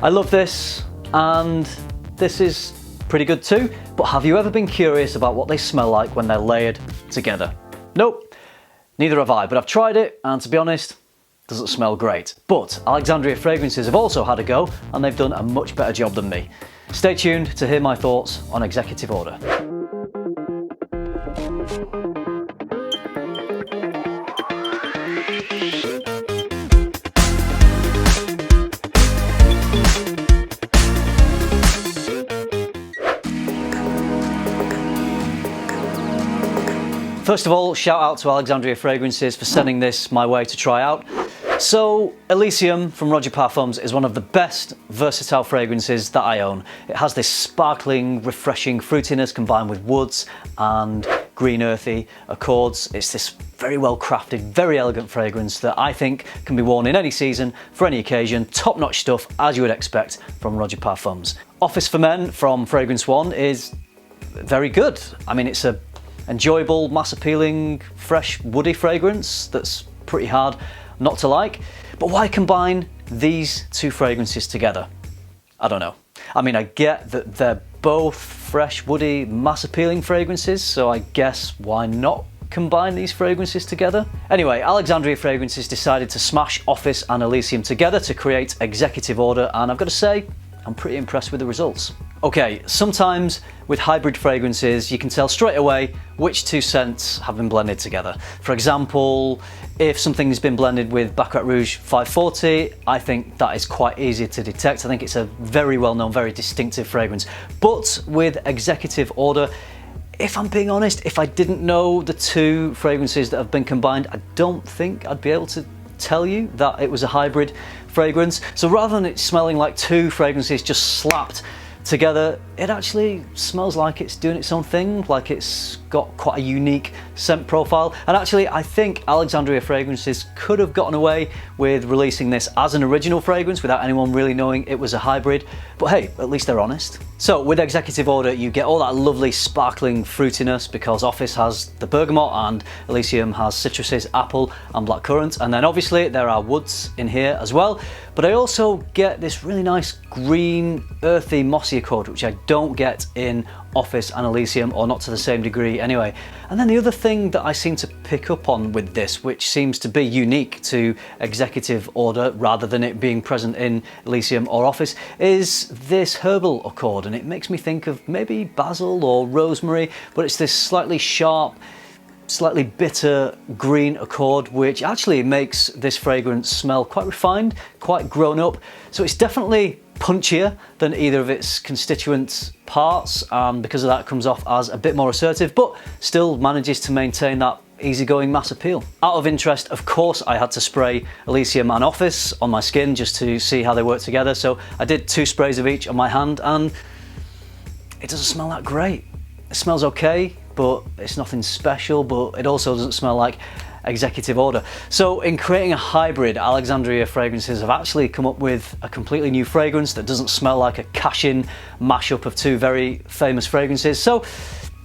I love this, and this is pretty good too, but have you ever been curious about what they smell like when they're layered together? Nope, neither have I, but I've tried it, and to be honest, it doesn't smell great. But Alexandria Fragrances have also had a go, and they've done a much better job than me. Stay tuned to hear my thoughts on Executive Order. First of all, shout out to Alexandria Fragrances for sending this my way to try out. So, Elysium from Roger Parfums is one of the best versatile fragrances that I own. It has this sparkling, refreshing fruitiness combined with woods and green earthy accords. It's this very well crafted, very elegant fragrance that I think can be worn in any season, for any occasion. Top-notch stuff, as you would expect from Roger Parfums. Office for Men from Fragrance One is very good. I mean, it's a enjoyable, mass appealing, fresh, woody fragrance that's pretty hard not to like. But why combine these two fragrances together? I don't know. I mean, I get that they're both fresh, woody, mass appealing fragrances, so I guess why not combine these fragrances together? Anyway, Alexandria Fragrances decided to smash Office and Elysium together to create Executive Order, and I've got to say, I'm pretty impressed with the results. Okay, sometimes with hybrid fragrances you can tell straight away which two scents have been blended together. For example, if something's been blended with Baccarat Rouge 540, I think that is quite easy to detect. I think it's a very well known, very distinctive fragrance. But with Executive Order, if I'm being honest, if I didn't know the two fragrances that have been combined, I don't think I'd be able to tell you that it was a hybrid fragrance. So rather than it smelling like two fragrances just slapped together, it actually smells like it's doing its own thing, like it's got quite a unique scent profile. And actually, I think Alexandria Fragrances could have gotten away with releasing this as an original fragrance without anyone really knowing it was a hybrid. But hey, at least they're honest. So with Executive Order, you get all that lovely sparkling fruitiness because Office has the bergamot and Elysium has citruses, apple and blackcurrant. And then obviously there are woods in here as well. But I also get this really nice green, earthy, mossy accord, which I don't get in Office and Elysium, or not to the same degree anyway. And then the other thing that I seem to pick up on with this, which seems to be unique to Executive Order rather than it being present in Elysium or Office, is this herbal accord. And it makes me think of maybe basil or rosemary, but it's this slightly sharp, slightly bitter green accord, which actually makes this fragrance smell quite refined, quite grown up. So it's definitely punchier than either of its constituent parts, and because of that comes off as a bit more assertive, but still manages to maintain that easygoing mass appeal. Out of interest, of course, I had to spray Elysium and Office on my skin just to see how they work together. So I did 2 sprays of each on my hand, and it doesn't smell that great. It smells okay, but it's nothing special, but it also doesn't smell like Executive Order. So in creating a hybrid, Alexandria Fragrances have actually come up with a completely new fragrance that doesn't smell like a cash-in mashup of 2 very famous fragrances. So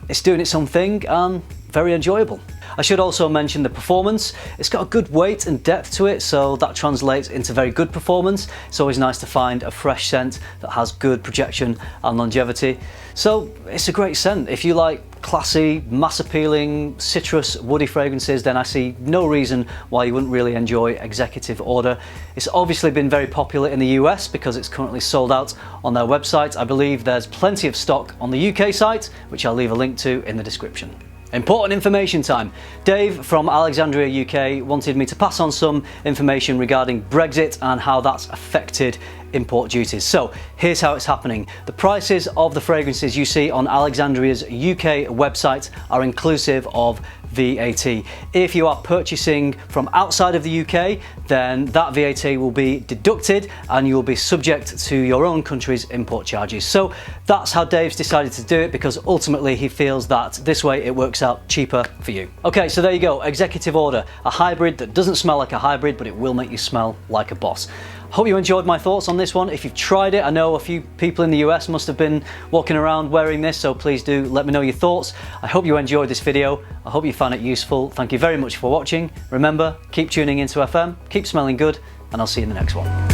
it's doing its own thing and very enjoyable. I should also mention the performance. It's got a good weight and depth to it, so that translates into very good performance. It's always nice to find a fresh scent that has good projection and longevity. So it's a great scent. If you like classy, mass appealing, citrus, woody fragrances, then I see no reason why you wouldn't really enjoy Executive Order. It's obviously been very popular in the US because it's currently sold out on their website. I believe there's plenty of stock on the UK site, which I'll leave a link to in the description. Important information time. Dave from Alexandria UK wanted me to pass on some information regarding Brexit and how that's affected import duties. So here's how it's happening. The prices of the fragrances you see on Alexandria's UK website are inclusive of VAT. If you are purchasing from outside of the UK, then that VAT will be deducted and you will be subject to your own country's import charges. So that's how Dave's decided to do it, because ultimately he feels that this way it works out cheaper for you. Okay, so there you go, Executive Order, a hybrid that doesn't smell like a hybrid, but it will make you smell like a boss. Hope you enjoyed my thoughts on this one. If you've tried it, I know a few people in the US must have been walking around wearing this, so please do let me know your thoughts. I hope you enjoyed this video. I hope you found it useful. Thank you very much for watching. Remember, keep tuning into FM, keep smelling good, and I'll see you in the next one.